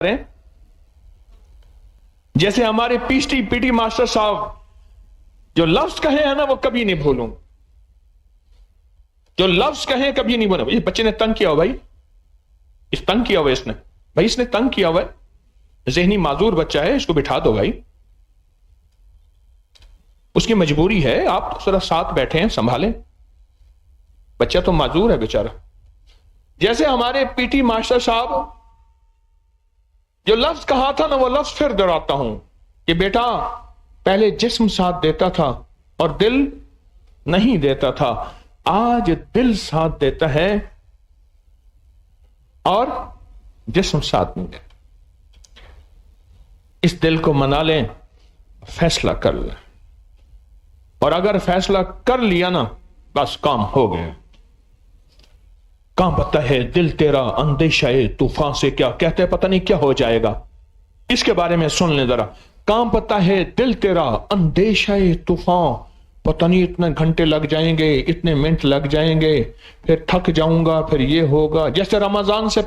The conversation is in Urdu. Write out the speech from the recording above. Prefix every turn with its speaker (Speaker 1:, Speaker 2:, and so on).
Speaker 1: کریں. جیسے ہمارے پی ٹی ماسٹر صاحب جو لفظ کہے ہیں نا وہ کبھی نہیں بھولوں. جو لفظ کہیں کبھی نہیں بولوں. یہ بچے نے تنگ کیا ہو بھائی, اس تنگ کیا ہوا اس نے, بھائی اس نے تنگ کیا ہوا ہے, ذہنی معذور بچہ ہے, اس کو بٹھا دو بھائی, اس کی مجبوری ہے, آپ ذرا ساتھ بیٹھے ہیں سنبھالیں, بچہ تو معذور ہے بیچارہ. جیسے ہمارے پی ٹی ماسٹر صاحب جو لفظ کہا تھا نا وہ لفظ پھر دہراتا ہوں کہ بیٹا پہلے جسم ساتھ دیتا تھا اور دل نہیں دیتا تھا, آج دل ساتھ دیتا ہے اور جسم ساتھ نہیں دیتا. اس دل کو منا لیں, فیصلہ کر لیں, اور اگر فیصلہ کر لیا نا بس کام ہو گیا. کانپتا ہے دل تیرا اندیشہ طوفان سے, کیا کہتے ہیں پتہ نہیں کیا ہو جائے گا, اس کے بارے میں سن لیں ذرا. کانپتا ہے دل تیرا اندیشہ طوفان, پتہ نہیں اتنے گھنٹے لگ جائیں گے, اتنے منٹ لگ جائیں گے, پھر تھک جاؤں گا, پھر یہ ہوگا. جیسے رمضان سے